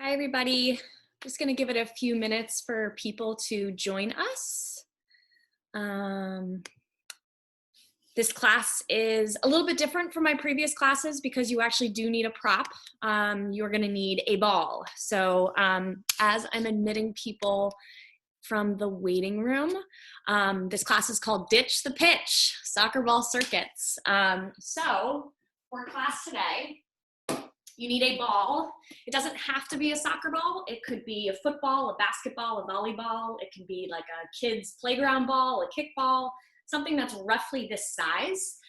Hi, everybody. Just going to give it a few minutes for people to join us. This class is a little bit different from my previous classes because you actually do need a prop. You're going to need a ball. So as I'm admitting people from the waiting room, this class is called Ditch the Pitch, Soccer Ball Circuits. So for class today, you need a ball. It doesn't have to be a soccer ball. It could be a football, a basketball, a volleyball. It can be like a kid's playground ball, a kickball, something that's roughly this size.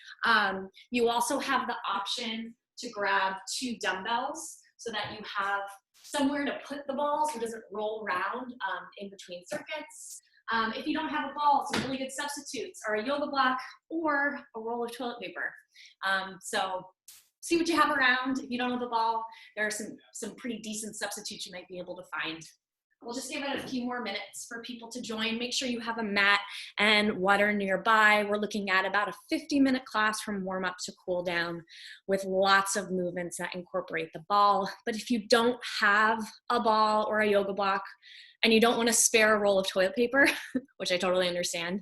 You also have the option to grab 2 dumbbells so that you have somewhere to put the ball so it doesn't roll around in between circuits. If you don't have a ball, some really good substitutes are a yoga block or a roll of toilet paper. So see what you have around. If you don't have a ball, there are some pretty decent substitutes you might be able to find. We'll just give it a few more minutes for people to join. Make sure you have a mat and water nearby. We're looking at about a 50-minute class from warm up to cool down with lots of movements that incorporate the ball. But if you don't have a ball or a yoga block, and you don't want to spare a roll of toilet paper, which I totally understand,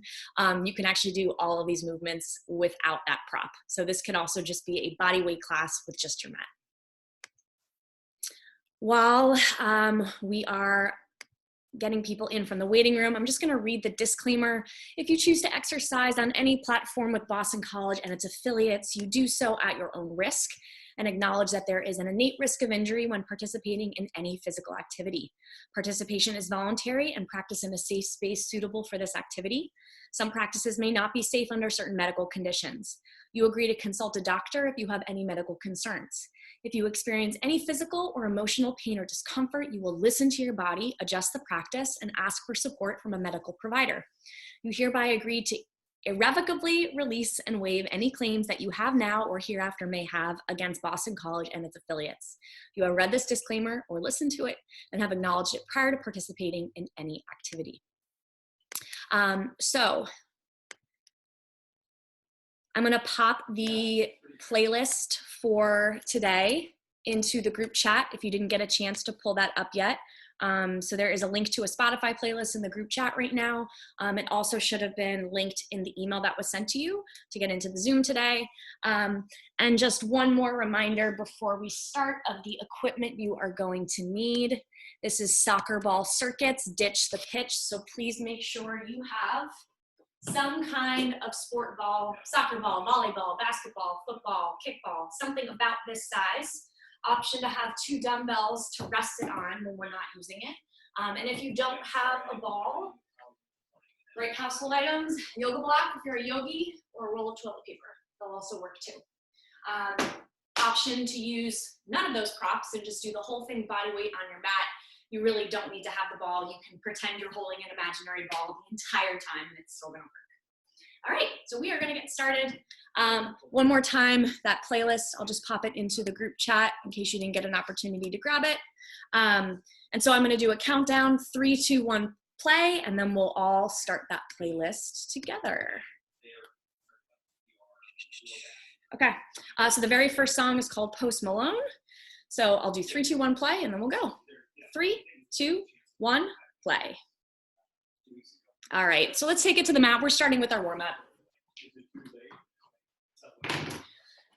you can actually do all of these movements without that prop. So this could also just be a body weight class with just your mat. While we are getting people in from the waiting room, I'm just going to read the disclaimer. If you choose to exercise on any platform with Boston College and its affiliates, you do so at your own risk, and acknowledge that there is an innate risk of injury when participating in any physical activity. Participation is voluntary and practice in a safe space suitable for this activity. Some practices may not be safe under certain medical conditions. You agree to consult a doctor if you have any medical concerns. If you experience any physical or emotional pain or discomfort, you will listen to your body, adjust the practice, and ask for support from a medical provider. You hereby agree to irrevocably release and waive any claims that you have now or hereafter may have against Boston College and its affiliates. You have read this disclaimer or listened to it and have acknowledged it prior to participating in any activity. So I'm going to pop the playlist for today into the group chat if you didn't get a chance to pull that up yet. So there is a link to a Spotify playlist in the group chat right now. It also should have been linked in the email that was sent to you to get into the Zoom today. And just one more reminder before we start of the equipment you are going to need. This is Soccer Ball Circuits, Ditch the Pitch. So please make sure you have some kind of sport ball, soccer ball, volleyball, basketball, football, kickball, something about this size. Option to have 2 dumbbells to rest it on when we're not using it. And if you don't have a ball, great household items, yoga block if you're a yogi, or a roll of toilet paper. They'll also work too. Option to use none of those props and just do the whole thing body weight on your mat. You really don't need to have the ball. You can pretend you're holding an imaginary ball the entire time and it's still gonna work. All right, so we are gonna get started. One more time, that playlist, I'll just pop it into the group chat in case you didn't get an opportunity to grab it. And so I'm gonna do a countdown, 3, 2, 1, play, and then we'll all start that playlist together. Okay, so the very first song is called Post Malone. So I'll do 3, 2, 1, play, and then we'll go. 3, 2, 1, play. All right, so let's take it to the mat. We're starting with our warm-up.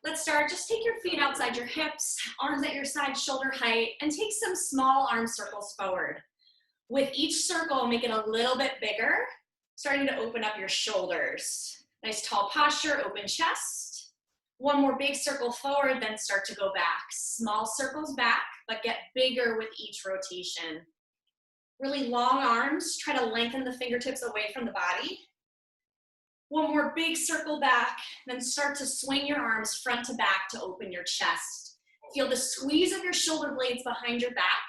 Let's start, just take your feet outside your hips, arms at your side, shoulder height, and take some small arm circles forward. With each circle, make it a little bit bigger, starting to open up your shoulders. Nice tall posture, open chest. One more big circle forward, then start to go back. Small circles back, but get bigger with each rotation. Really long arms, try to lengthen the fingertips away from the body. One more big circle back, then start to swing your arms front to back to open your chest. Feel the squeeze of your shoulder blades behind your back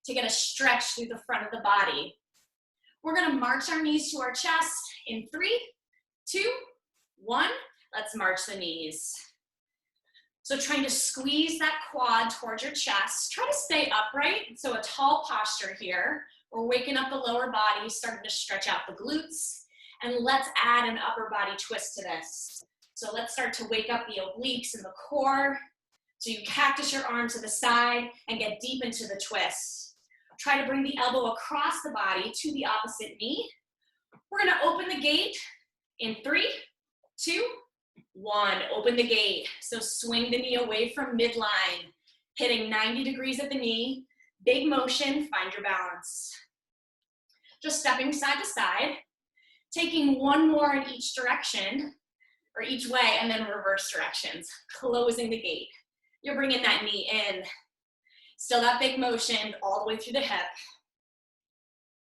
to get a stretch through the front of the body. We're gonna march our knees to our chest in 3, 2, 1. Let's march the knees. So trying to squeeze that quad towards your chest. Try to stay upright, so a tall posture here. We're waking up the lower body, starting to stretch out the glutes. And let's add an upper body twist to this. So let's start to wake up the obliques and the core. So you cactus your arm to the side and get deep into the twist. Try to bring the elbow across the body to the opposite knee. We're gonna open the gate in 3, 2, 1. Open the gate. So swing the knee away from midline, hitting 90 degrees at the knee. Big motion, find your balance. Just stepping side to side, taking one more in each direction, or each way, and then reverse directions, closing the gate. You're bringing that knee in. Still that big motion all the way through the hip.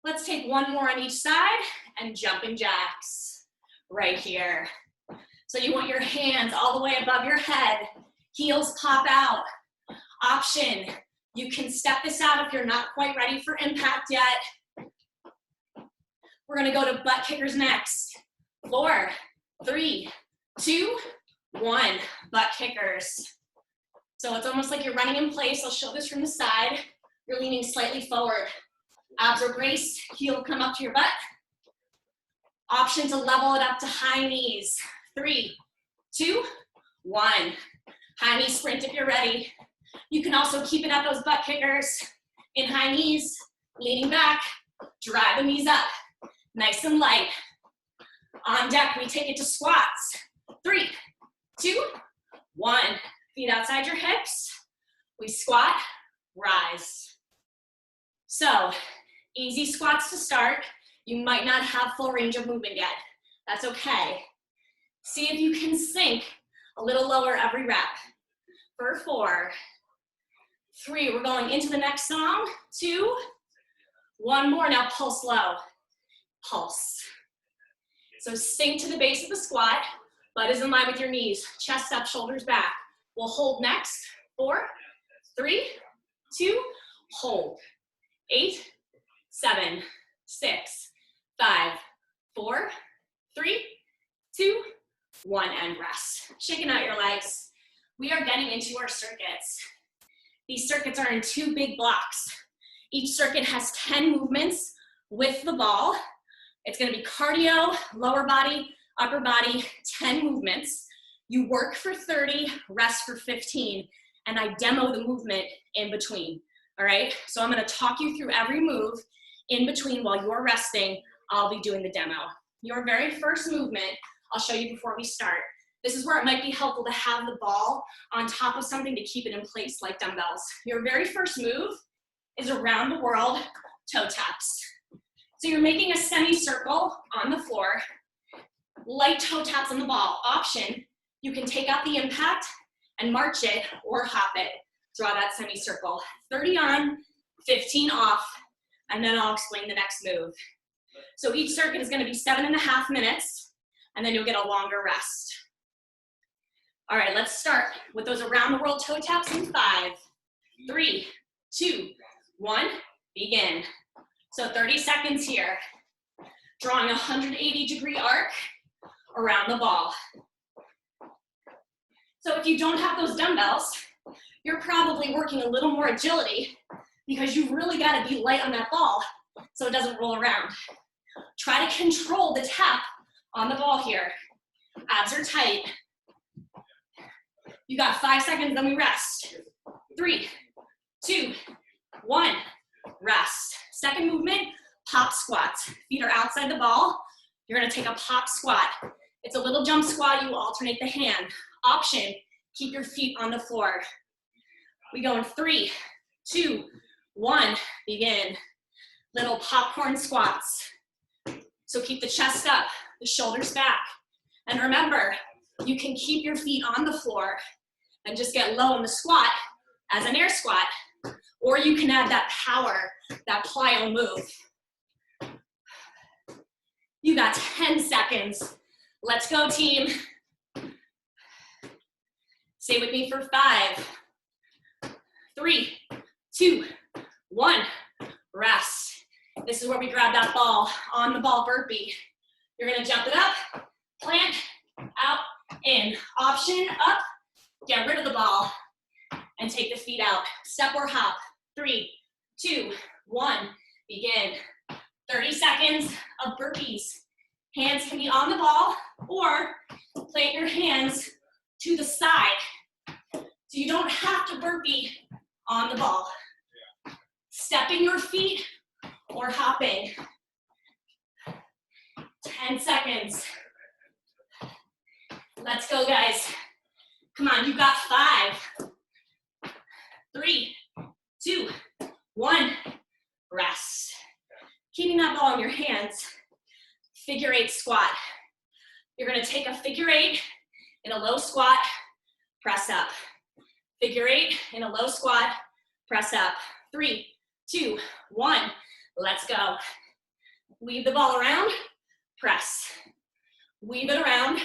Let's take one more on each side and jumping jacks right here. So you want your hands all the way above your head, heels pop out. Option, you can step this out if you're not quite ready for impact yet. We're gonna go to butt kickers next. 4, 3, 2, 1, butt kickers. So it's almost like you're running in place. I'll show this from the side. You're leaning slightly forward. Abs are braced, heel come up to your butt. Option to level it up to high knees. 3, 2, 1. High knee sprint if you're ready. You can also keep it at those butt kickers in high knees, leaning back, drive the knees up, nice and light. On deck, we take it to squats. 3, 2, 1. Feet outside your hips. We squat, rise. So, easy squats to start. You might not have full range of movement yet. That's okay. See if you can sink a little lower every rep. For 4, 3, we're going into the next song. 2, 1 more, now pulse low. Pulse. So sink to the base of the squat, butt is in line with your knees, chest up, shoulders back. We'll hold next. 4, 3, 2, hold. 8, 7, 6, 5, 4, 3, 2, 1, and rest. Shaking out your legs. We are getting into our circuits. These circuits are in 2 big blocks. Each circuit has 10 movements with the ball. It's gonna be cardio, lower body, upper body, 10 movements. You work for 30, rest for 15, and I demo the movement in between, all right? So I'm gonna talk you through every move in between while you're resting. I'll be doing the demo. Your very first movement, I'll show you before we start. This is where it might be helpful to have the ball on top of something to keep it in place like dumbbells. Your very first move is around the world toe taps. So you're making a semicircle on the floor, light toe taps on the ball. Option, you can take out the impact and march it or hop it. Draw that semicircle. 30 on, 15 off, and then I'll explain the next move. So each circuit is gonna be 7.5 minutes, and then you'll get a longer rest. All right, let's start with those around the world toe taps in 5, 3, 2, 1, begin. So 30 seconds here. Drawing a 180-degree arc around the ball. So if you don't have those dumbbells, you're probably working a little more agility because you really gotta be light on that ball so it doesn't roll around. Try to control the tap on the ball here. Abs are tight. You got 5 seconds, then we rest. 3, 2, 1, rest. Second movement, pop squats. Feet are outside the ball. You're gonna take a pop squat. It's a little jump squat, you alternate the hand. Option, keep your feet on the floor. We go in 3, 2, 1, begin. Little popcorn squats. So keep the chest up, the shoulders back. And remember, you can keep your feet on the floor and just get low in the squat as an air squat, or you can add that power, that plyo move. You got 10 seconds. Let's go, team. Stay with me for 5, 3, 2, 1, rest. This is where we grab that ball, on the ball burpee. You're gonna jump it up, plant, out, in. Option, up, get rid of the ball, and take the feet out. Step or hop. 3, 2, 1, begin. 30 seconds of burpees. Hands can be on the ball, or plant your hands to the side. So you don't have to burpee on the ball. stepping your feet or hopping. 10 seconds. Let's go, guys. Come on, you got 5, 3, 2, 1. Rest. Keeping that ball in your hands. Figure 8 squat. You're gonna take a figure 8 in a low squat, press up. Figure 8 in a low squat, press up. 3, 2, 1. Let's go. Weave the ball around, press. Weave it around,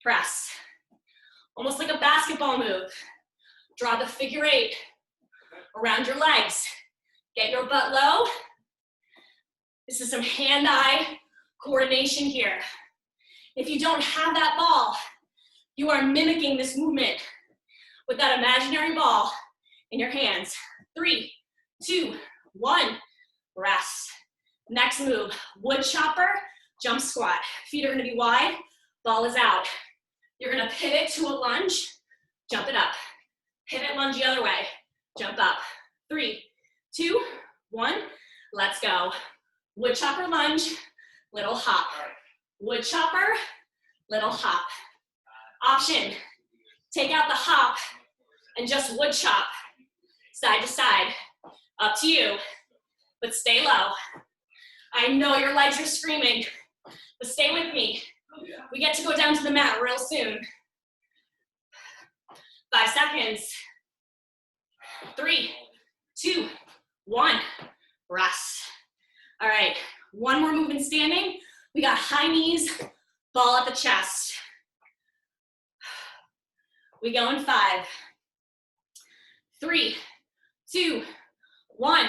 press. Almost like a basketball move. Draw the figure 8 around your legs. Get your butt low. This is some hand-eye coordination here. If you don't have that ball, you are mimicking this movement with that imaginary ball in your hands. 3, 2, 1, rest. Next move, wood chopper, jump squat. Feet are gonna be wide, ball is out. You're gonna pivot to a lunge, jump it up. Pivot lunge the other way, jump up. 3, 2, 1, let's go. Wood chopper lunge, little hop. Wood chopper, little hop. Option, take out the hop and just wood chop, side to side. Up to you, but stay low. I know your legs are screaming, but stay with me. We get to go down to the mat real soon. 5 seconds. 3, 2, 1, rest. All right, one more move in standing. We got high knees, ball at the chest. We go in 5, 3, 2, 1,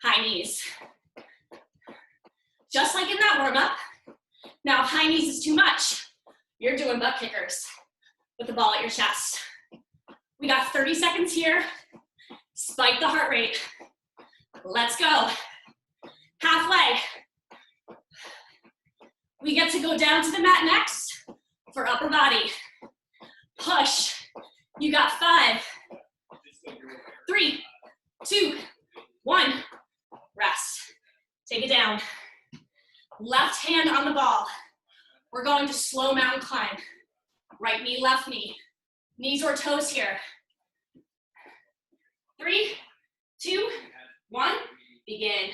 high knees. Just like in that warm-up. Now, if high knees is too much, you're doing butt kickers with the ball at your chest. We got 30 seconds here. Spike the heart rate. Let's go. Halfway. We get to go down to the mat next for upper body. Push. You got 5, 3, 2, 1. Rest. Take it down. Left hand on the ball. We're going to slow mountain climb. Right knee, left knee. Knees or toes here. 3, 2, 1, begin.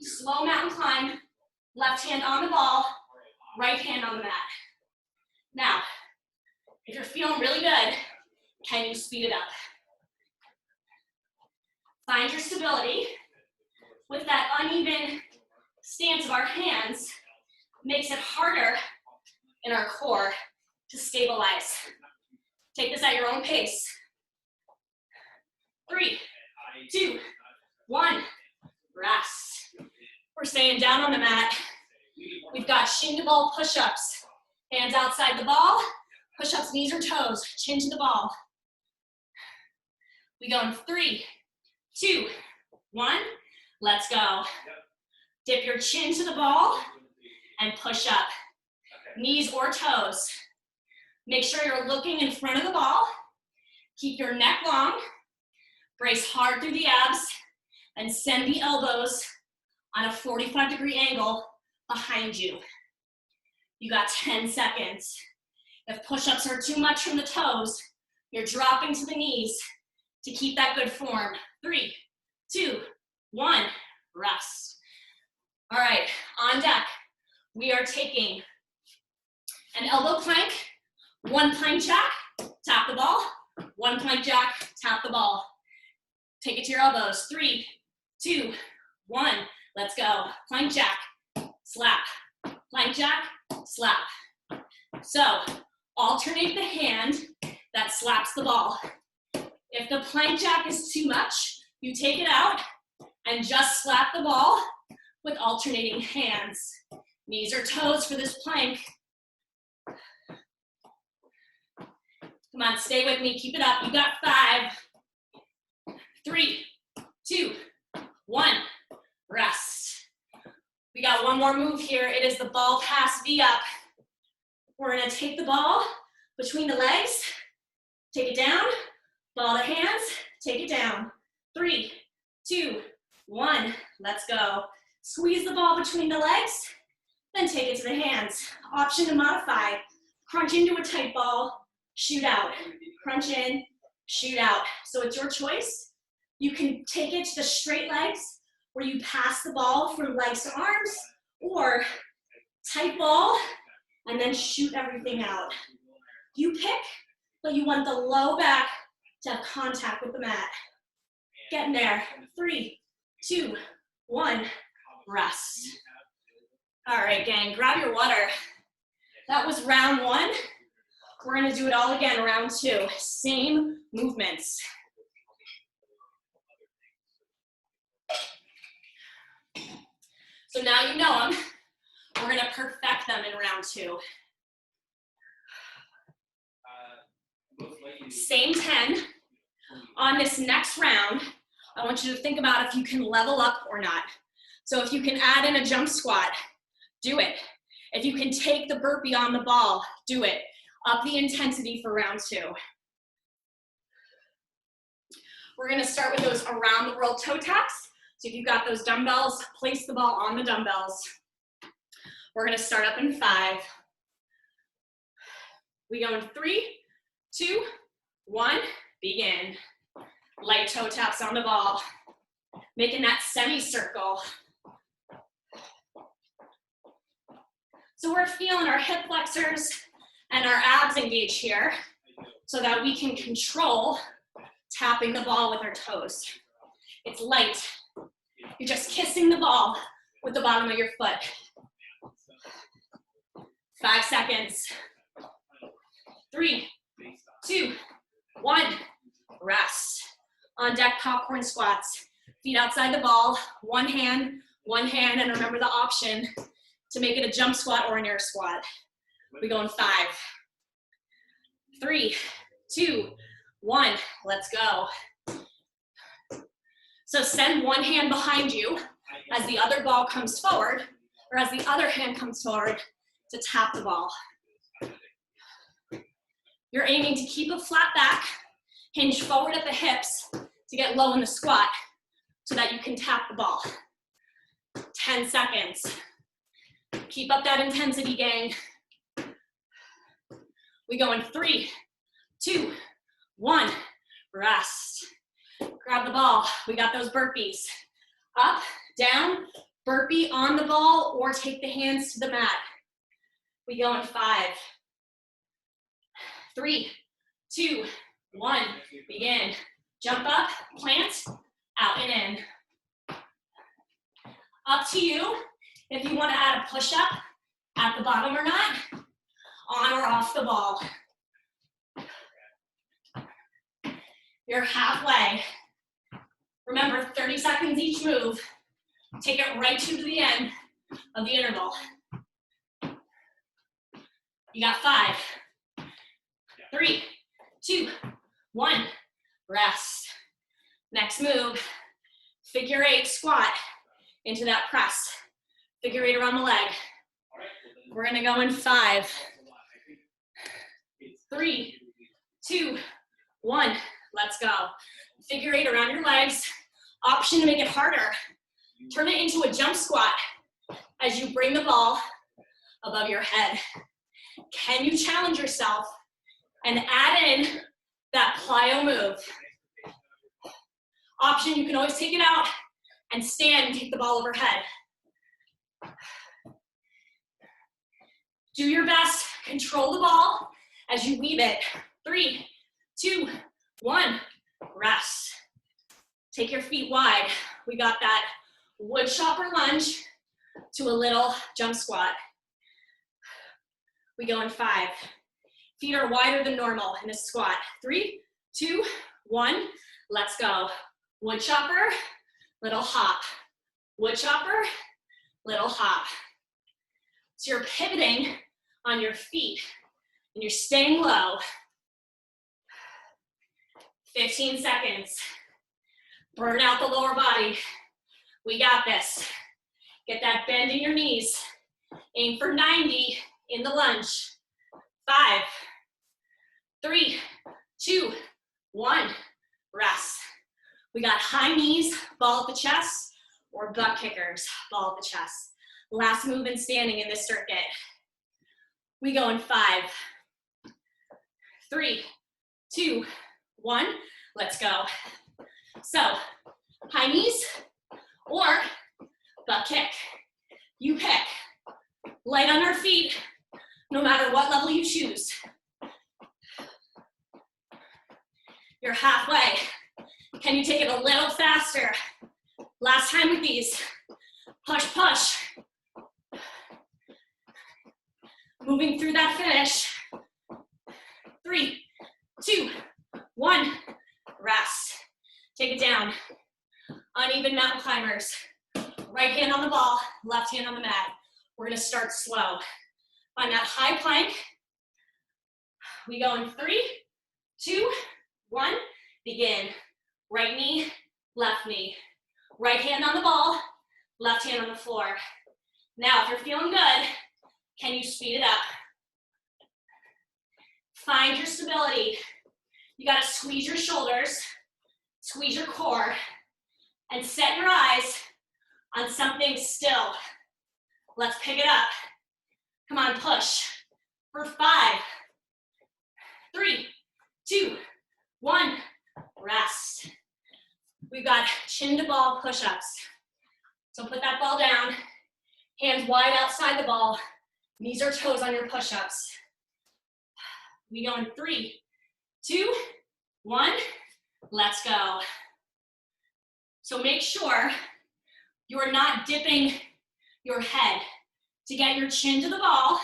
Slow mountain climb. Left hand on the ball, right hand on the mat. Now, if you're feeling really good, can you speed it up? Find your stability. With that uneven stance of our hands, makes it harder in our core to stabilize. Take this at your own pace. 3, 2, 1, rest. We're staying down on the mat. We've got shin to ball push-ups. Hands outside the ball, push-ups, knees or toes, chin to the ball. We go in 3, 2, 1, let's go. Dip your chin to the ball and push up. Knees or toes. Make sure you're looking in front of the ball. Keep your neck long. Brace hard through the abs and send the elbows on a 45-degree angle behind you. You got 10 seconds. If push-ups are too much from the toes, you're dropping to the knees to keep that good form. 3, 2, 1, rest. All right, on deck, we are taking an elbow plank, 1 plank jack, tap the ball, 1 plank jack, tap the ball. Take it to your elbows. 3, 2, 1, let's go. Plank jack, slap. Plank jack, slap. So, alternate the hand that slaps the ball. If the plank jack is too much, you take it out and just slap the ball with alternating hands. Knees or toes for this plank. Come on, stay with me, keep it up. You got 5, 3, 2, 1, rest. We got one more move here. It is the ball pass V up. We're gonna take the ball between the legs, take it down, ball to hands, take it down. 3, 2, 1. Let's go. Squeeze the ball between the legs, then take it to the hands. Option to modify. Crunch into a tight ball, shoot out. Crunch in, shoot out. So it's your choice. You can take it to the straight legs where you pass the ball from legs to arms, or tight ball and then shoot everything out. You pick, but you want the low back to have contact with the mat. Getting there. 3, 2, 1, rest. All right, gang, grab your water. That was round 1. We're gonna do it all again, round 2. Same movements. So now you know them. We're gonna perfect them in round 2. Same 10. On this next round, I want you to think about if you can level up or not. So if you can add in a jump squat, do it. If you can take the burpee on the ball, do it. Up the intensity for round 2. We're gonna start with those around the world toe taps. So if you've got those dumbbells, place the ball on the dumbbells. We're gonna start up in 5. We go in 3, 2, 1, begin. Light toe taps on the ball, making that semicircle. So we're feeling our hip flexors and our abs engage here so that we can control tapping the ball with our toes. It's light. You're just kissing the ball with the bottom of your foot. 5 seconds. 3, 2, 1, rest. On deck popcorn squats. Feet outside the ball, one hand, and remember the option to make it a jump squat or an air squat. We go in 5, 3, 2, 1, let's go. So send one hand behind you as the other ball comes forward, or as the other hand comes forward to tap the ball. You're aiming to keep a flat back, hinge forward at the hips to get low in the squat so that you can tap the ball. 10 seconds. Keep up that intensity, gang. We go in 3, 2, 1, rest. Grab the ball. We got those burpees. Up, down, burpee on the ball, or take the hands to the mat. We go in 5, 3, 2, 1, begin. Jump up, plant, out and in. Up to you if you want to add a push-up at the bottom or not, on or off the ball. You're halfway. Remember, 30 seconds each move. Take it right to the end of the interval. You got 5, 3, 2, 1, rest. Next move, figure 8 squat into that press. Figure 8 around the leg. We're gonna go in 5, 3, 2, 1, let's go. Figure 8 around your legs. Option to make it harder. Turn it into a jump squat as you bring the ball above your head. Can you challenge yourself and add in that plyo move? Option, you can always take it out and stand and take the ball overhead. Do your best, control the ball as you weave it. 3, 2, 1, rest. Take your feet wide. We got that wood chopper lunge to a little jump squat. We go in 5. Feet are wider than normal in this squat. 3, 2, 1, let's go. Wood chopper, little hop. Wood chopper, little hop. So you're pivoting on your feet and you're staying low. 15 seconds. Burn out the lower body. We got this. Get that bend in your knees. Aim for 90 in the lunge. 5, 3, 2, 1, rest. We got high knees, ball at the chest, or butt kickers, ball at the chest. Last move in standing in this circuit. We go in 5, 3, 2, 1. Let's go. So, high knees or butt kick. You pick. Light on our feet, no matter what level you choose. You're halfway. Can you take it a little faster? Last time with these. Push, push. Moving through that finish. 3, 2, 1. Rest. Take it down. Uneven mountain climbers. Right hand on the ball, left hand on the mat. We're gonna start slow. Find that high plank. We go in 3, 2, 1. Begin. Right knee, left knee. Right hand on the ball, left hand on the floor. Now, if you're feeling good, can you speed it up? Find your stability. You gotta squeeze your shoulders, squeeze your core, and set your eyes on something still. Let's pick it up. Come on, push. For 5, 3, 2, 1. Rest. We've got chin to ball push-ups. So put that ball down, hands wide outside the ball, knees or toes on your push-ups. We go in 3, 2, 1. Let's go. So make sure you're not dipping your head. To get your chin to the ball,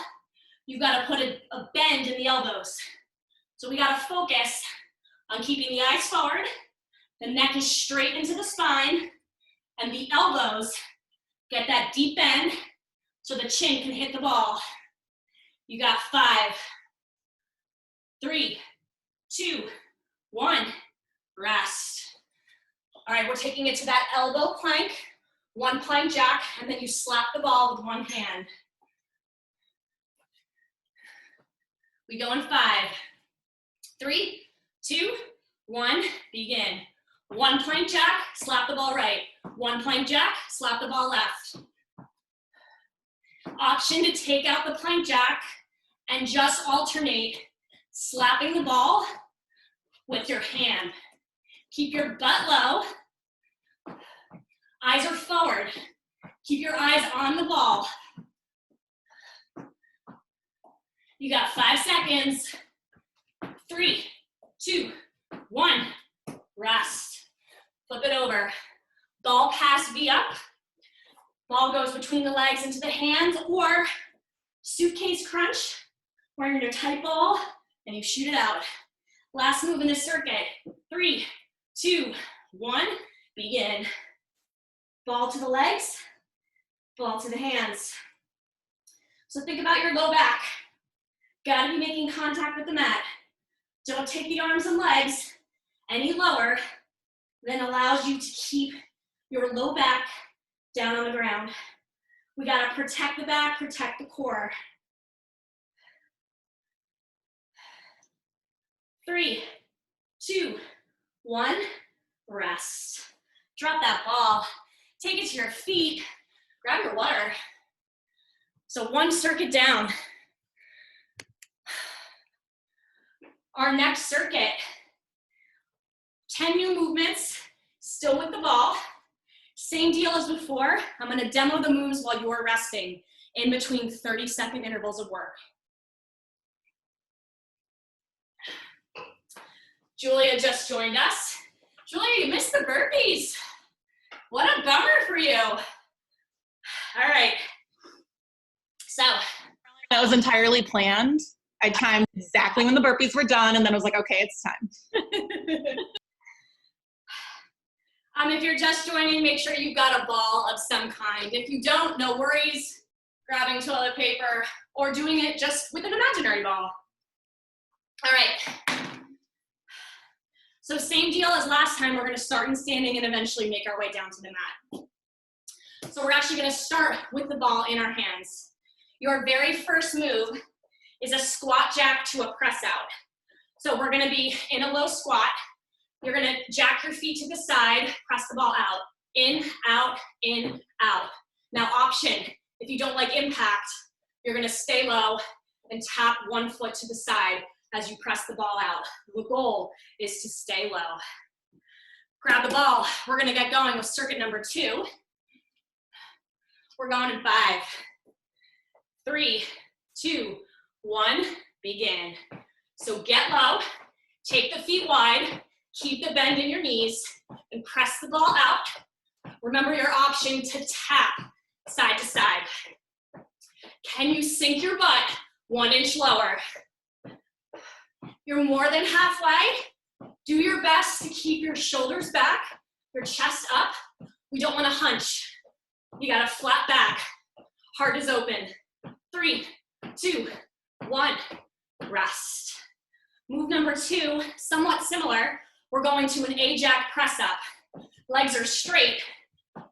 you've got to put a bend in the elbows. So we got to focus on keeping the eyes forward, the neck is straight into the spine, and the elbows get that deep bend so the chin can hit the ball. You got 5, 3, 2, 1. Rest. All right, we're taking it to that elbow plank. 1 plank jack, and then you slap the ball with 1 hand. We go in 5, 3, 2, 1, begin. 1 plank jack, slap the ball right. 1 plank jack, slap the ball left. Option to take out the plank jack and just alternate slapping the ball with your hand. Keep your butt low. Eyes are forward. Keep your eyes on the ball. You got 5 seconds. 3, 2, 1. Rest. Flip it over. Ball pass V up. Ball goes between the legs into the hands, or suitcase crunch, where you're in a tight ball and you shoot it out. Last move in this circuit. 3, 2, 1. Begin. Ball to the legs, ball to the hands. So think about your low back. Gotta be making contact with the mat. Don't take the arms and legs any lower than allows you to keep your low back down on the ground. We gotta protect the back, protect the core. 3, 2, 1, rest. Drop that ball. Take it to your feet, grab your water. So 1 circuit down. Our next circuit, 10 new movements, still with the ball. Same deal as before. I'm gonna demo the moves while you're resting in between 30-second intervals of work. Julia just joined us. Julia, you missed the burpees. What a bummer for you. All right. So. That was entirely planned. I timed exactly when the burpees were done, and then I was like, okay, it's time. If you're just joining, make sure you've got a ball of some kind. If you don't, no worries. Grabbing toilet paper or doing it just with an imaginary ball. All right. So same deal as last time, we're gonna start in standing and eventually make our way down to the mat. So we're actually gonna start with the ball in our hands. Your very first move is a squat jack to a press out. So we're gonna be in a low squat. You're gonna jack your feet to the side, press the ball out. In, out, impact, you're gonna stay low and tap one foot to the side as you press the ball out. The goal is to stay low. Grab the ball. We're gonna get going with circuit number 2. We're going in 5, 3, 2, 1, begin. So get low, take the feet wide, keep the bend in your knees, and press the ball out. Remember your option to tap side to side. Can you sink your butt 1 inch lower? You're more than halfway. Do your best to keep your shoulders back, your chest up. We don't want to hunch. You got a flat back. Heart is open. 3, 2, 1, rest. Move number 2, somewhat similar. We're going to an Ajax Press Up. Legs are straight.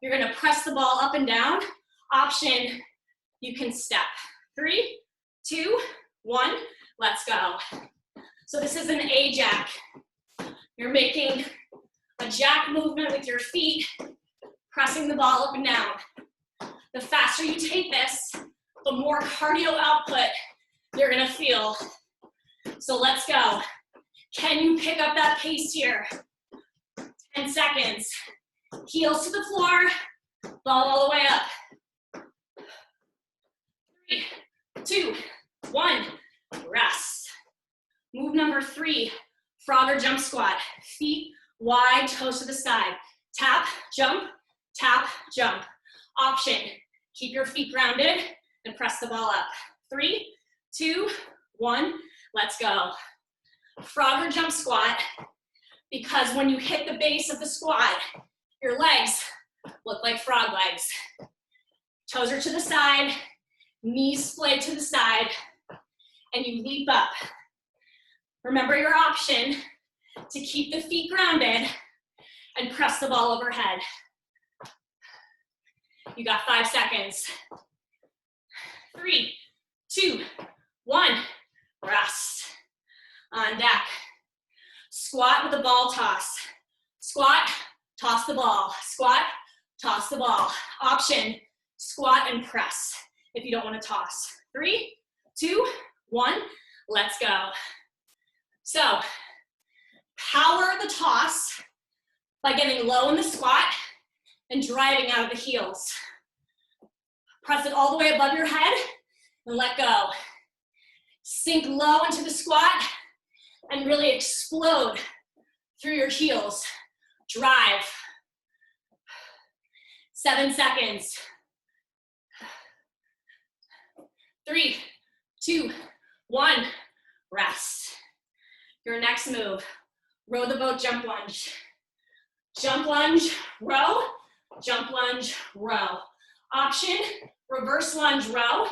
You're gonna press the ball up and down. Option, you can step. 3, 2, 1, let's go. So this is an Ajax. You're making a jack movement with your feet, pressing the ball up and down. The faster you take this, the more cardio output you're gonna feel. So let's go. Can you pick up that pace here? 10 seconds. Heels to the floor, ball all the way up. 3, 2, 1, rest. Move number 3, frog or jump squat. Feet wide, toes to the side. Tap, jump, Option, keep your feet grounded and press the ball up. 3, 2, 1, let's go. Frog or jump squat, because when you hit the base of the squat, your legs look like frog legs. Toes are to the side, knees splayed to the side, and you leap up. Remember your option to keep the feet grounded and press the ball overhead. You got 5 seconds. 3, 2, 1, rest. On deck. Squat with a ball toss. Squat, toss the ball. Squat, toss the ball. Option, squat and press if you don't want to toss. 3, 2, 1, let's go. So, power the toss by getting low in the squat and driving out of the heels. Press it all the way above your head and let go. Sink low into the squat and really explode through your heels. Drive. 7 seconds. 3, 2, 1, rest. Your next move, row the boat jump lunge. Jump lunge, row, jump lunge, row. Option, reverse lunge, row,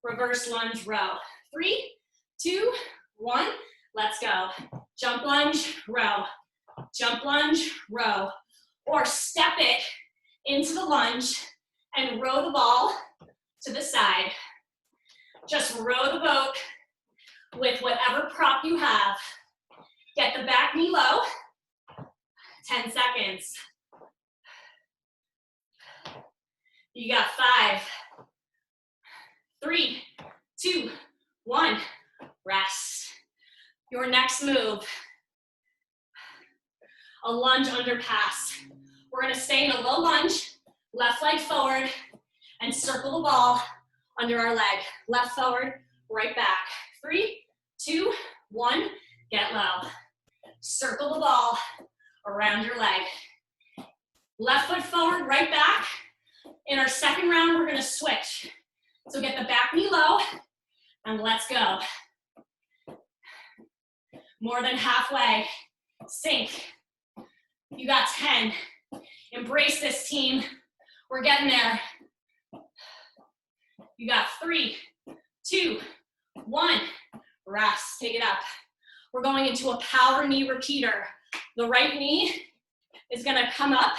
reverse lunge, row. 3, 2, 1, let's go. Jump lunge, row, or step it into the lunge and row the ball to the side. Just row the boat with whatever prop you have. Get the back knee low. 10 seconds. You got 5, 3, 2, 1, rest. Your next move, a lunge under pass. We're gonna stay in a low lunge, left leg forward, and circle the ball under our leg. Left forward, right back. 3, 2, 1, get low. Circle the ball around your leg. Left foot forward, right back. In our second round, we're gonna switch. So get the back knee low, and let's go. More than halfway. Sink. You got 10. Embrace this, team. We're getting there. You got 3, 2, 1, rest. Take it up. We're going into a power knee repeater. The right knee is gonna come up,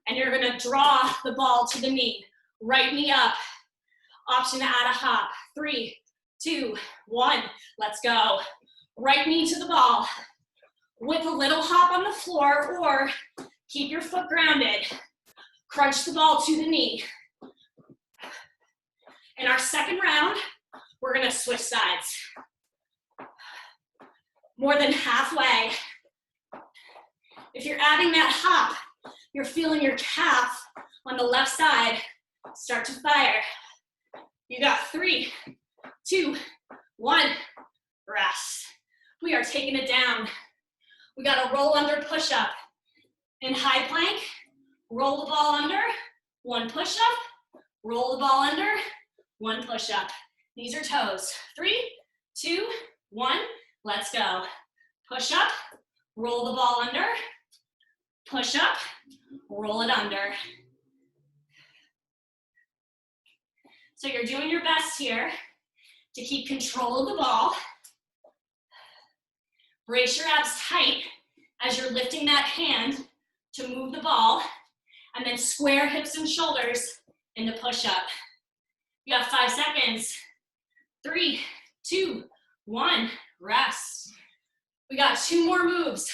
and you're gonna draw the ball to the knee. Right knee up. Option to add a hop. 3, 2, 1, let's go. Right knee to the ball. With a little hop on the floor, or keep your foot grounded. Crunch the ball to the knee. In our second round, we're gonna switch sides. More than halfway. If you're adding that hop, you're feeling your calf on the left side start to fire. You got 3, 2, 1, rest. We are taking it down. We got a roll under push-up. In high plank, roll the ball under, 1 push-up, roll the ball under, 1 push-up. Knees or toes. 3, 2, 1, let's go. Push up, roll the ball under, push up, roll it under. So you're doing your best here to keep control of the ball. Brace your abs tight as you're lifting that hand to move the ball, and then square hips and shoulders into push-up. You got 5 seconds. 3, 2, 1, rest. We got 2 more moves.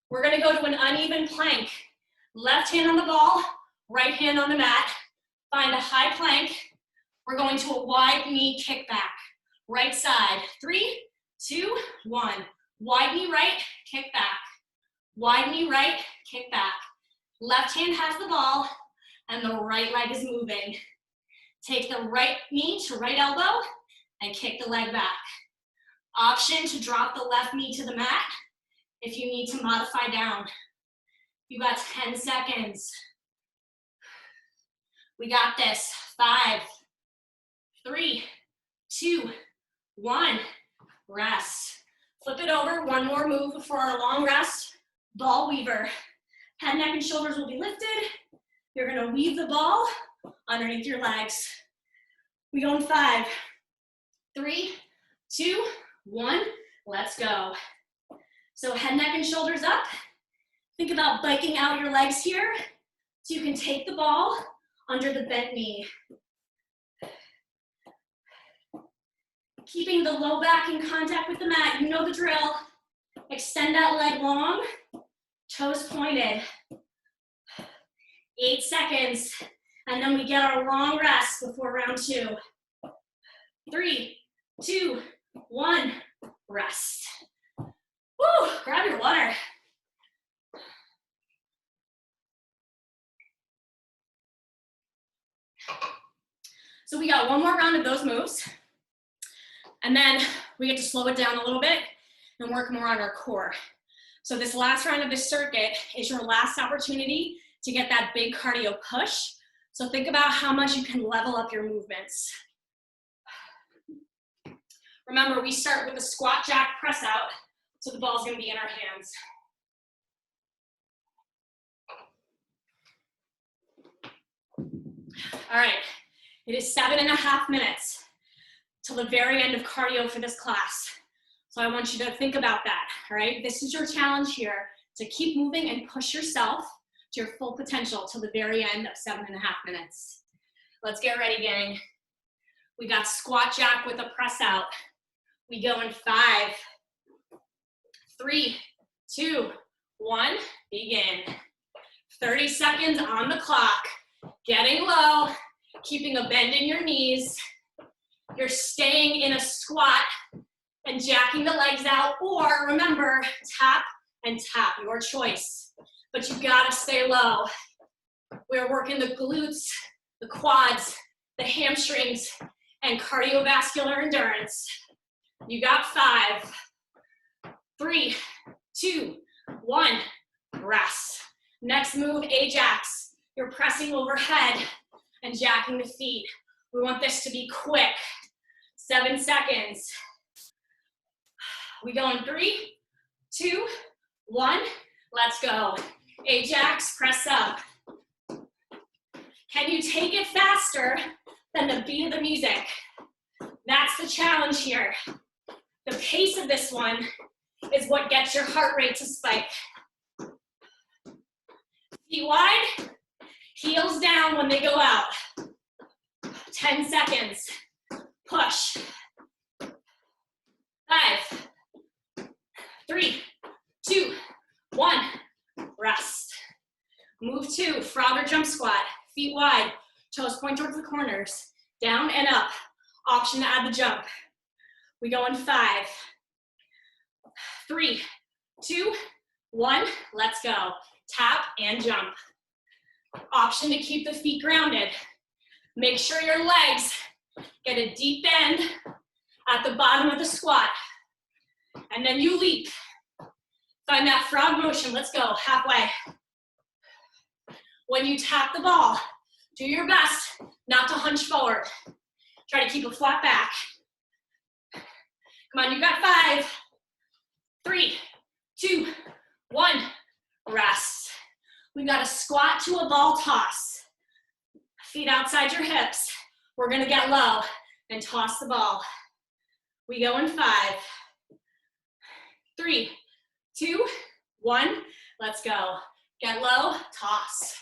We're gonna go to an uneven plank. Left hand on the ball, right hand on the mat. Find a high plank. We're going to a wide knee kickback. Right side. 3, 2, 1. Wide knee right, kick back. Wide knee right, kick back. Left hand has the ball, and the right leg is moving. Take the right knee to right elbow, and kick the leg back. Option to drop the left knee to the mat if you need to modify down. You got 10 seconds. We got this. 5, 3, 2, 1, rest. Flip it over, 1 more move before our long rest. Ball weaver. Head, neck, and shoulders will be lifted. You're gonna weave the ball underneath your legs. We go in 5, 3, 2, 1, let's go. So head, neck, and shoulders up. Think about biking out your legs here so you can take the ball under the bent knee. Keeping the low back in contact with the mat, you know the drill. Extend that leg long, toes pointed. 8 seconds, and then we get our long rest before round 2. 3, 2, 1, rest. Woo, grab your water. So we got 1 more round of those moves. And then we get to slow it down a little bit and work more on our core. So this last round of this circuit is your last opportunity to get that big cardio push. So think about how much you can level up your movements. Remember, we start with a squat jack press out, so the ball's gonna be in our hands. All right, it is 7.5 minutes till the very end of cardio for this class. So I want you to think about that, all right? This is your challenge here, to keep moving and push yourself to your full potential till the very end of 7.5 minutes. Let's get ready, gang. We got squat jack with a press out. We go in 5, 3, 2, 1, begin. 30 seconds on the clock. Getting low, keeping a bend in your knees. You're staying in a squat and jacking the legs out, or remember, tap and tap, your choice. But you gotta stay low. We're working the glutes, the quads, the hamstrings, and cardiovascular endurance. You got 5, 3, 2, 1, rest. Next move, Ajax. You're pressing overhead and jacking the feet. We want this to be quick. 7 seconds. We go in 3, 2, 1, let's go. Ajax, press up. Can you take it faster than the beat of the music? That's the challenge here. The pace of this one is what gets your heart rate to spike. Feet wide, heels down when they go out. 10 seconds. Push. 5, 3, 2, 1, rest. Move 2, frog or jump squat. Feet wide, toes point towards the corners. Down and up. Option to add the jump. We go in 5, 3, 2, 1. Let's go. Tap and jump. Option to keep the feet grounded. Make sure your legs get a deep bend at the bottom of the squat. And then you leap. Find that frog motion. Let's go. Halfway. When you tap the ball, do your best not to hunch forward. Try to keep a flat back. Come on, you've got 5, 3, 2, 1. Rest. We've got a squat to a ball toss. Feet outside your hips. We're gonna get low and toss the ball. We go in 5, 3, 2, 1. Let's go. Get low, toss.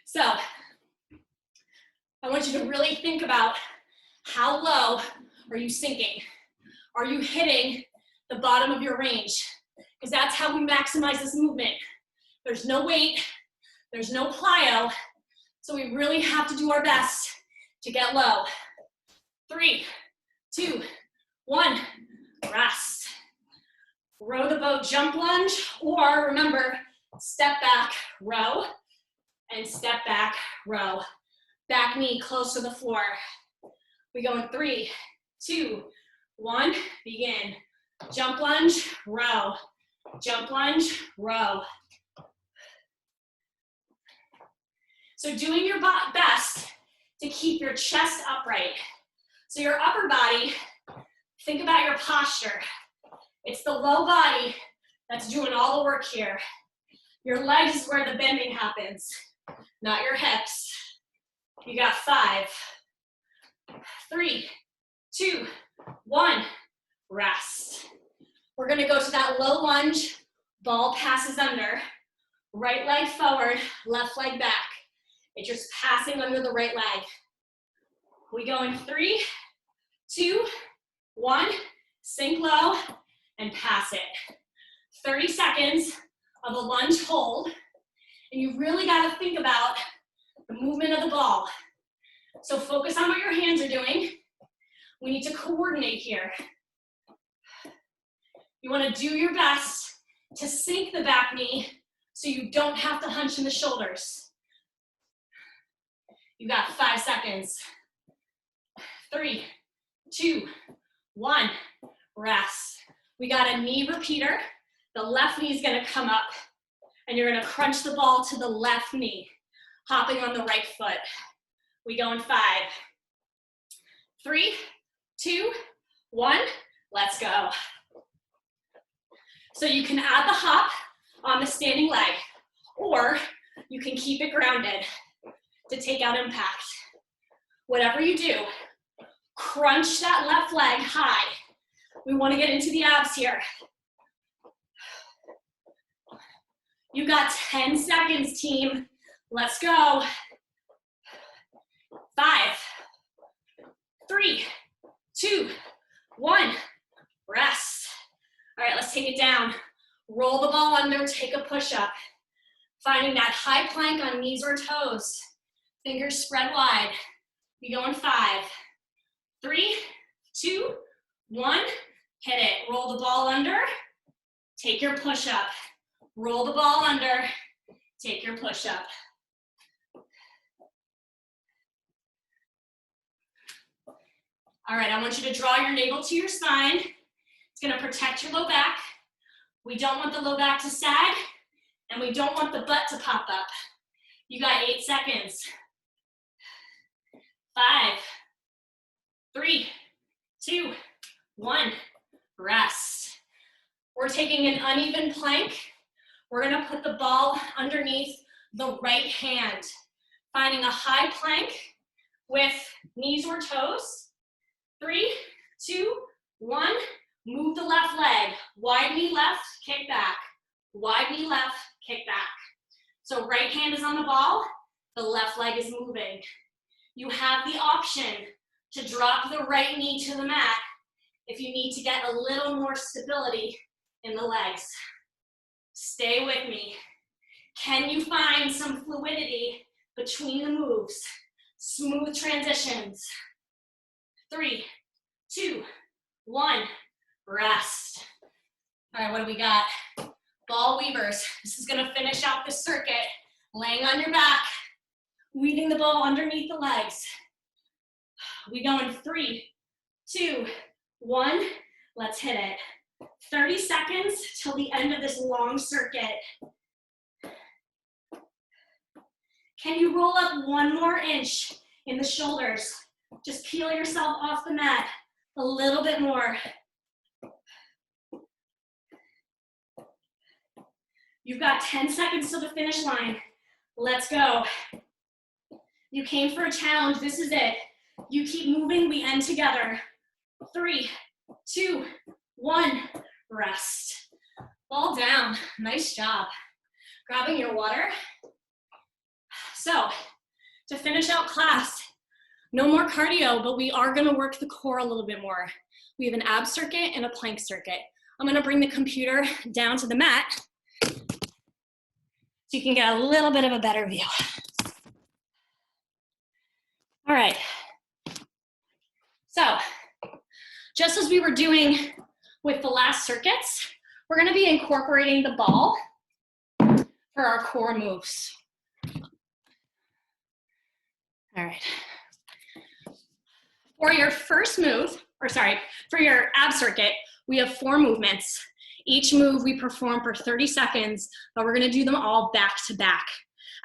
So, I want you to really think about how low are you sinking? Are you hitting the bottom of your range? Because that's how we maximize this movement. There's no weight, there's no plyo, so we really have to do our best to get low. 3, 2, 1, rest. Row the boat, jump lunge, or remember, step back, row, and step back, row. Back knee close to the floor. We go in 3, 2, 1, begin. Jump lunge, row. Jump lunge, row. So doing your best to keep your chest upright. So your upper body, think about your posture. It's the low body that's doing all the work here. Your legs is where the bending happens, not your hips. You got 5, 3, 2, 1, rest. We're gonna go to that low lunge, ball passes under, right leg forward, left leg back. It's just passing under the right leg. We go in 3, 2, 1, sink low and pass it. 30 seconds of a lunge hold, and you really gotta think about the movement of the ball. So focus on what your hands are doing. We need to coordinate here. You wanna do your best to sink the back knee so you don't have to hunch in the shoulders. You got 5 seconds. 3, 2, 1, rest. We got a knee repeater. The left knee is gonna come up and you're gonna crunch the ball to the left knee, hopping on the right foot. We go in 5, 3, 2, 1, let's go. So you can add the hop on the standing leg, or you can keep it grounded to take out impact. Whatever you do, crunch that left leg high. We want to get into the abs here. You got 10 seconds, team. Let's go. 5, 3, 2, 1, rest. All right, let's take it down. Roll the ball under, take a push-up. Finding that high plank on knees or toes. Fingers spread wide. We go in 5, 3, 2, 1, hit it. Roll the ball under, take your push-up. Roll the ball under, take your push-up. All right, I want you to draw your navel to your spine. It's gonna protect your low back. We don't want the low back to sag, and we don't want the butt to pop up. You got 8 seconds. 5, 3, 2, 1, rest. We're taking an uneven plank. We're gonna put the ball underneath the right hand, finding a high plank with knees or toes. 3, 2, 1, move the left leg. Wide knee left, kick back. Wide knee left, kick back. So right hand is on the ball, the left leg is moving. You have the option to drop the right knee to the mat if you need to get a little more stability in the legs. Stay with me. Can you find some fluidity between the moves? Smooth transitions. 3, 2, 1, rest. All right, what do we got? Ball weavers. This is gonna finish out this circuit. Laying on your back, weaving the ball underneath the legs. We go in 3, 2, 1. Let's hit it. 30 seconds till the end of this long circuit. Can you roll up 1 more inch in the shoulders? Just peel yourself off the mat a little bit more. You've got 10 seconds till the finish line. Let's go. You came for a challenge. This is it. You keep moving. We end together. 3, 2, 1. Rest. Fall down. Nice job. Grabbing your water. So, to finish out class, no more cardio, but we are going to work the core a little bit more. We have an ab circuit and a plank circuit. I'm going to bring the computer down to the mat so you can get a little bit of a better view. All right. So, just as we were doing with the last circuits, we're going to be incorporating the ball for our core moves. All right. For your first move, for your ab circuit, we have 4 movements. Each move we perform for 30 seconds, but we're gonna do them all back to back.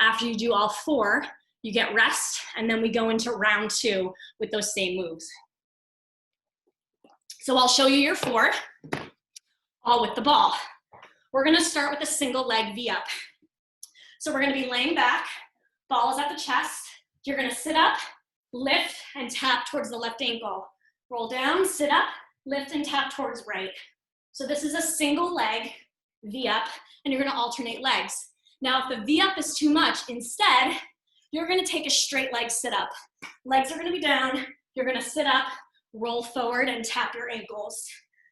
After you do all 4, you get rest, and then we go into round 2 with those same moves. So I'll show you your 4, all with the ball. We're gonna start with a single leg V-up. So we're gonna be laying back, ball is at the chest. You're gonna sit up, lift, and tap towards the left ankle. Roll down, sit up, lift, and tap towards right. So this is a single leg V-up, and you're gonna alternate legs. Now, if the V-up is too much, instead, you're gonna take a straight leg sit-up. Legs are gonna be down, you're gonna sit up, roll forward, and tap your ankles.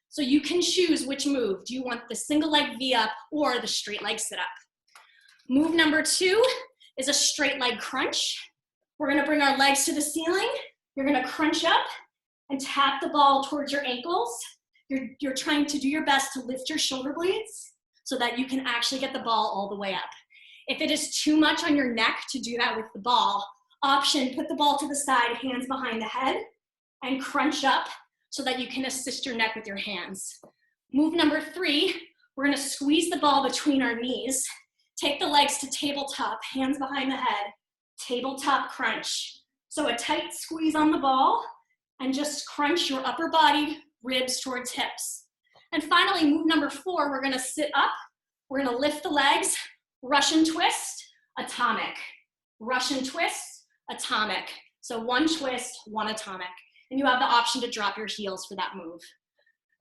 So you can choose which move. Do you want the single leg V-up or the straight leg sit-up? Move number 2 is a straight leg crunch. We're gonna bring our legs to the ceiling. You're gonna crunch up and tap the ball towards your ankles. You're trying to do your best to lift your shoulder blades so that you can actually get the ball all the way up. If it is too much on your neck to do that with the ball, option, put the ball to the side, hands behind the head, and crunch up so that you can assist your neck with your hands. Move number 3, we're gonna squeeze the ball between our knees. Take the legs to tabletop, hands behind the head, tabletop crunch. So a tight squeeze on the ball and just crunch your upper body, ribs towards hips. And finally, move number 4, we're gonna sit up, we're gonna lift the legs, Russian twist, atomic. Russian twist, atomic. So 1 twist, 1 atomic. And you have the option to drop your heels for that move.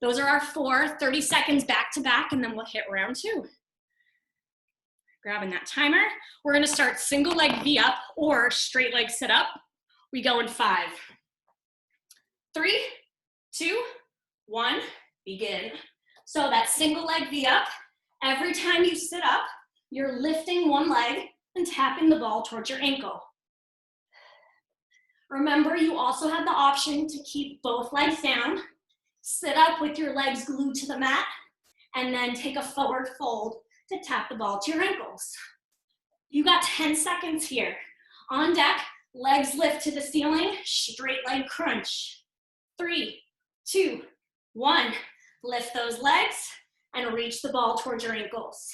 Those are our 4, 30 seconds back to back, and then we'll hit round 2. Grabbing that timer. We're gonna start single leg V-up or straight leg sit up. We go in 5, 3, 2, 1, begin. So that single leg V-up, every time you sit up, you're lifting 1 leg and tapping the ball towards your ankle. Remember, you also have the option to keep both legs down, sit up with your legs glued to the mat, and then take a forward fold to tap the ball to your ankles. You got 10 seconds here. On deck, legs lift to the ceiling, straight leg crunch. 3, 2, 1. Lift those legs and reach the ball towards your ankles.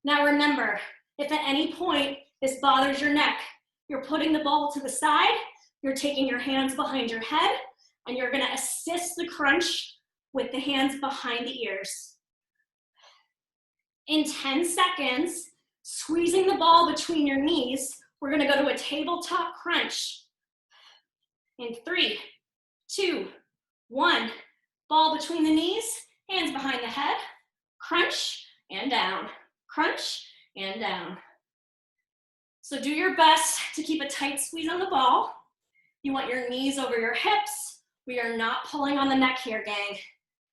Now remember, if at any point this bothers your neck, you're putting the ball to the side, you're taking your hands behind your head, and you're gonna assist the crunch with the hands behind the ears. In 10 seconds, squeezing the ball between your knees, we're gonna go to a tabletop crunch. In 3, 2, 1, ball between the knees, hands behind the head, crunch and down, crunch and down. So do your best to keep a tight squeeze on the ball. You want your knees over your hips. We are not pulling on the neck here, gang.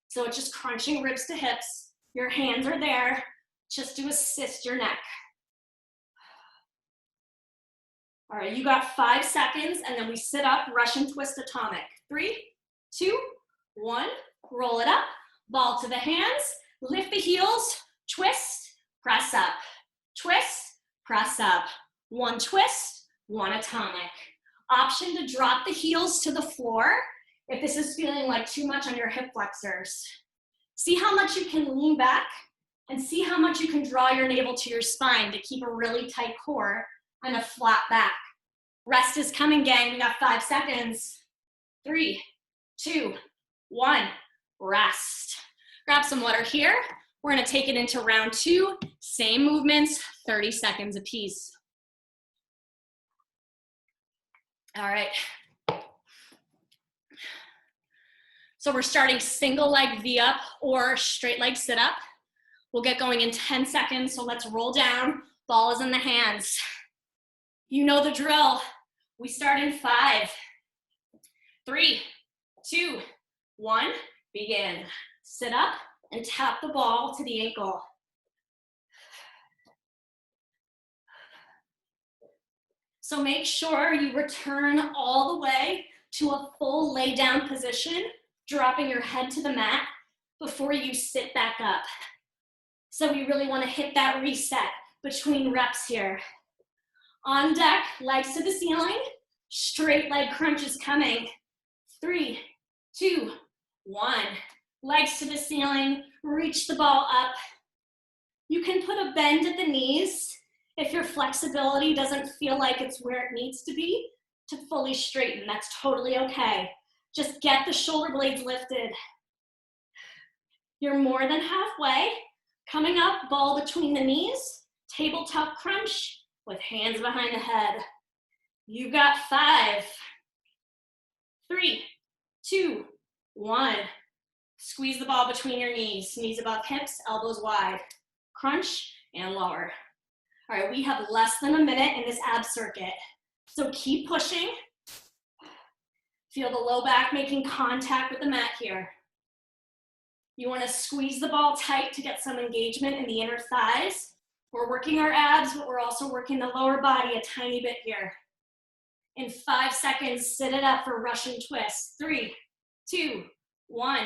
So it's just crunching ribs to hips. Your hands are there. just to assist your neck. All right, you got 5 seconds, and then we sit up, Russian twist atomic. 3, 2, 1, roll it up, ball to the hands, lift the heels, twist, press up, twist, press up. 1 twist, 1 atomic. Option to drop the heels to the floor if this is feeling like too much on your hip flexors. See how much you can lean back and see how much you can draw your navel to your spine to keep a really tight core and a flat back. Rest is coming, gang. We got 5 seconds. 3, 2, 1, rest. Grab some water here. We're gonna take it into round 2. Same movements, 30 seconds apiece. All right. So we're starting single leg V up or straight leg sit up. We'll get going in 10 seconds, so let's roll down. Ball is in the hands. You know the drill. We start in 5, 3, 2, 1, begin. Sit up and tap the ball to the ankle. So make sure you return all the way to a full lay down position, dropping your head to the mat before you sit back up. So we really want to hit that reset between reps here. On deck, legs to the ceiling, straight leg crunch is coming. 3, 2, 1. Legs to the ceiling, reach the ball up. You can put a bend at the knees if your flexibility doesn't feel like it's where it needs to be to fully straighten. That's totally okay. Just get the shoulder blades lifted. You're more than halfway. Coming up, ball between the knees, tabletop crunch with hands behind the head. You got 5, 3, 2, 1. Squeeze the ball between your knees, knees above hips, elbows wide. Crunch and lower. All right, we have less than a minute in this ab circuit. So keep pushing. Feel the low back making contact with the mat here. You want to squeeze the ball tight to get some engagement in the inner thighs. We're working our abs, but we're also working the lower body a tiny bit here. In 5 seconds, sit it up for Russian twist. 3, 2, 1.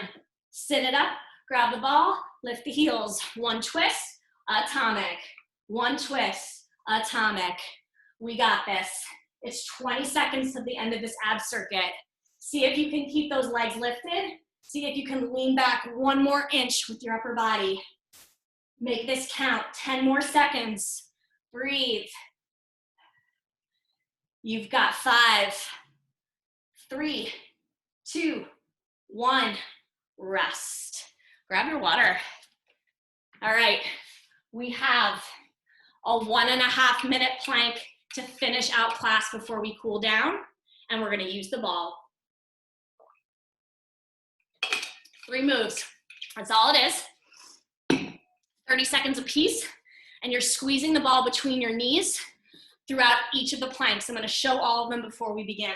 Sit it up, grab the ball, lift the heels. 1 twist, atomic. 1 twist, atomic. We got this. It's 20 seconds to the end of this ab circuit. See if you can keep those legs lifted. See if you can lean back 1 more inch with your upper body. Make this count. 10 more seconds. Breathe. You've got 5, 3, 2, 1. Rest. Grab your water. All right. We have a 1.5 minute plank to finish out class before we cool down, and we're going to use the ball. 3 moves. That's all it is. 30 seconds a piece, and you're squeezing the ball between your knees throughout each of the planks. I'm going to show all of them before we begin.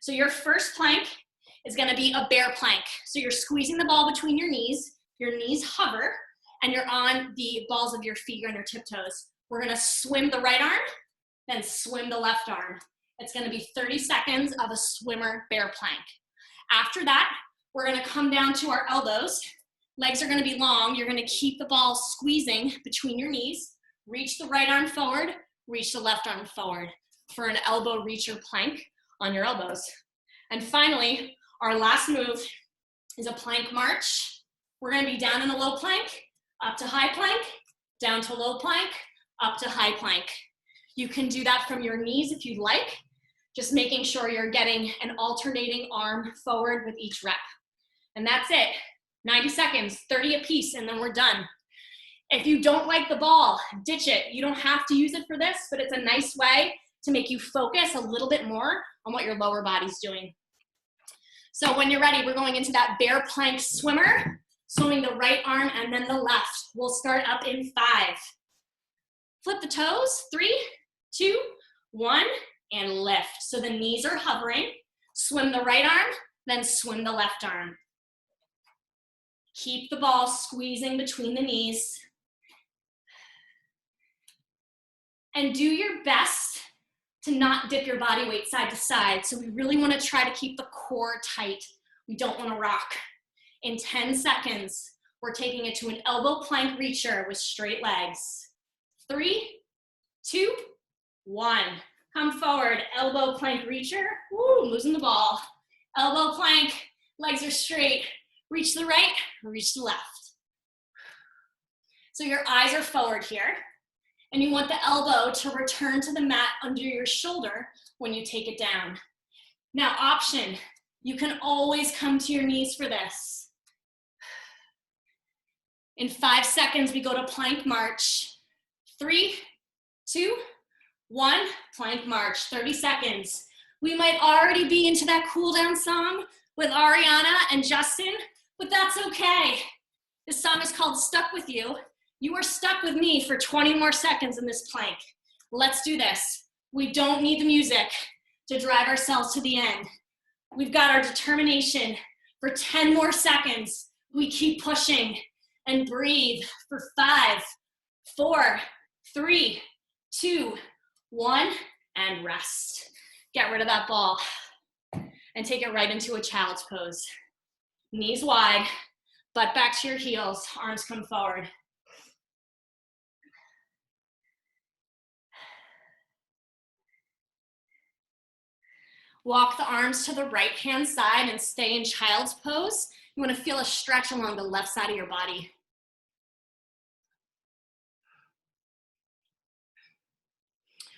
So your first plank is going to be a bear plank. So you're squeezing the ball between your knees hover, and you're on the balls of your feet, you're on your tiptoes. We're going to swim the right arm, then swim the left arm. It's going to be 30 seconds of a swimmer bear plank. After that, we're going to come down to our elbows. Legs are going to be long. You're going to keep the ball squeezing between your knees. Reach the right arm forward, reach the left arm forward for an elbow reacher plank on your elbows. And finally, our last move is a plank march. We're going to be down in a low plank, up to high plank, down to low plank, up to high plank. You can do that from your knees if you'd like, just making sure you're getting an alternating arm forward with each rep. And that's it. 90 seconds, 30 apiece, and then we're done. If you don't like the ball, ditch it. You don't have to use it for this, but it's a nice way to make you focus a little bit more on what your lower body's doing. So when you're ready, we're going into that bear plank swimmer, swimming the right arm and then the left. We'll start up in 5. Flip the toes, 3, 2, 1, and lift. So the knees are hovering. Swim the right arm, then swim the left arm. Keep the ball squeezing between the knees. And do your best to not dip your body weight side to side. So we really want to try to keep the core tight. We don't want to rock. In 10 seconds, we're taking it to an elbow plank reacher with straight legs. 3, 2, 1. Come forward, elbow plank reacher. Woo, losing the ball. Elbow plank, legs are straight. Reach to the right, reach to the left. So your eyes are forward here. And you want the elbow to return to the mat under your shoulder when you take it down. Now, option, you can always come to your knees for this. In 5 seconds, we go to plank march. 3, 2, 1, plank march, 30 seconds. We might already be into that cool down song with Ariana and Justin, but that's okay. This song is called Stuck With You. You are stuck with me for 20 more seconds in this plank. Let's do this. We don't need the music to drive ourselves to the end. We've got our determination for 10 more seconds. We keep pushing and breathe for 5, 4, 3, 2, 1, and rest. Get rid of that ball and take it right into a child's pose. Knees wide, butt back to your heels, arms come forward. Walk the arms to the right-hand side and stay in child's pose. You want to feel a stretch along the left side of your body.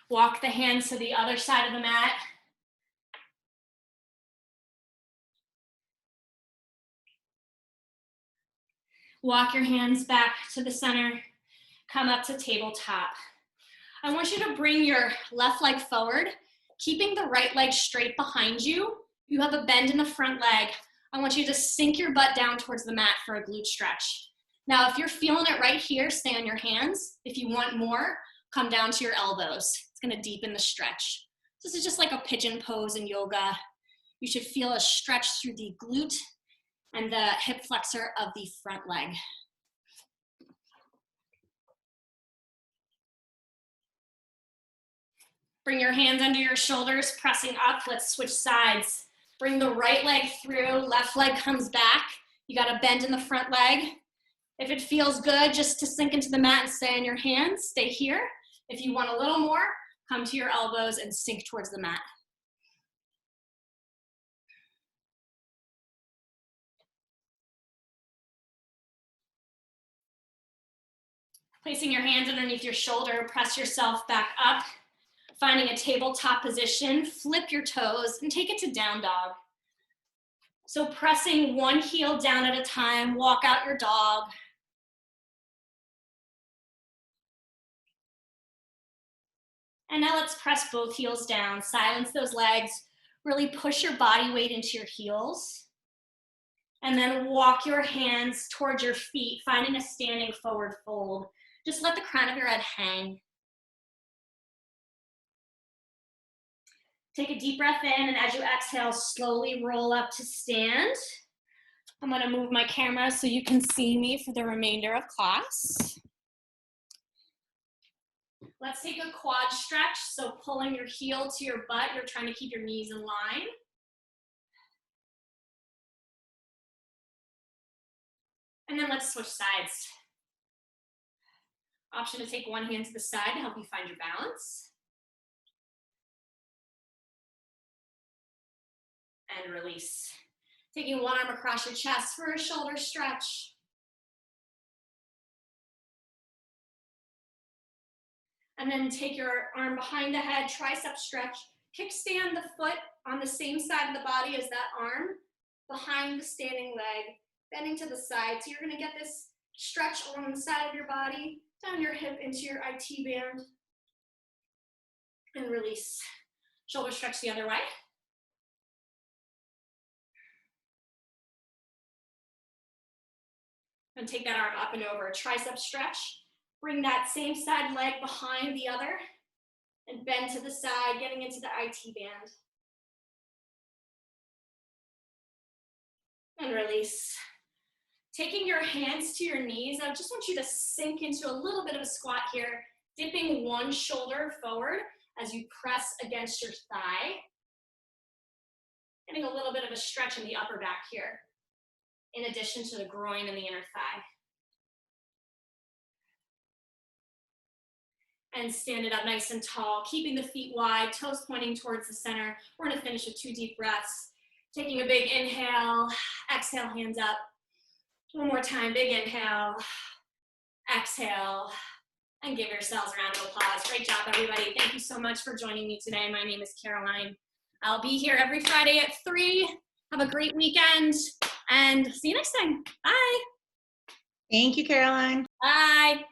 Walk the hands to the other side of the mat. Walk your hands back to the center. Come up to tabletop. I want you to bring your left leg forward, keeping the right leg straight behind you. You have a bend in the front leg. I want you to sink your butt down towards the mat for a glute stretch. Now, if you're feeling it right here, stay on your hands. If you want more, come down to your elbows. It's gonna deepen the stretch. This is just like a pigeon pose in yoga. You should feel a stretch through the glute and the hip flexor of the front leg. Bring your hands under your shoulders, pressing up. Let's switch sides. Bring the right leg through, left leg comes back. You got a bend in the front leg. If it feels good, just to sink into the mat and stay on your hands, stay here. If you want a little more, come to your elbows and sink towards the mat. Placing your hands underneath your shoulder, press yourself back up. Finding a tabletop position, flip your toes and take it to down dog. So pressing one heel down at a time, walk out your dog. And now let's press both heels down, silence those legs, really push your body weight into your heels. And then walk your hands towards your feet, finding a standing forward fold. Just let the crown of your head hang. Take a deep breath in, and as you exhale, slowly roll up to stand. I'm gonna move my camera so you can see me for the remainder of class. Let's take a quad stretch, so pulling your heel to your butt, you're trying to keep your knees in line. And then let's switch sides. Option to take one hand to the side to help you find your balance. And release. Taking one arm across your chest for a shoulder stretch. And then take your arm behind the head, tricep stretch. Kickstand the foot on the same side of the body as that arm, behind the standing leg, bending to the side. So you're gonna get this stretch along the side of your body, down your hip into your IT band. And release. Shoulder stretch the other way. And take that arm up and over, a tricep stretch. Bring that same side leg behind the other and bend to the side, getting into the IT band. And release. Taking your hands to your knees, I just want you to sink into a little bit of a squat here. Dipping one shoulder forward as you press against your thigh. Getting a little bit of a stretch in the upper back here, in addition to the groin and the inner thigh. And stand it up nice and tall, keeping the feet wide, toes pointing towards the center. We're gonna finish with 2 deep breaths. Taking a big inhale, exhale, hands up. One more time, big inhale, exhale, and give yourselves a round of applause. Great job, everybody. Thank you so much for joining me today. My name is Caroline. I'll be here every Friday at 3. Have a great weekend, and see you next time. Bye. Thank you, Caroline. Bye.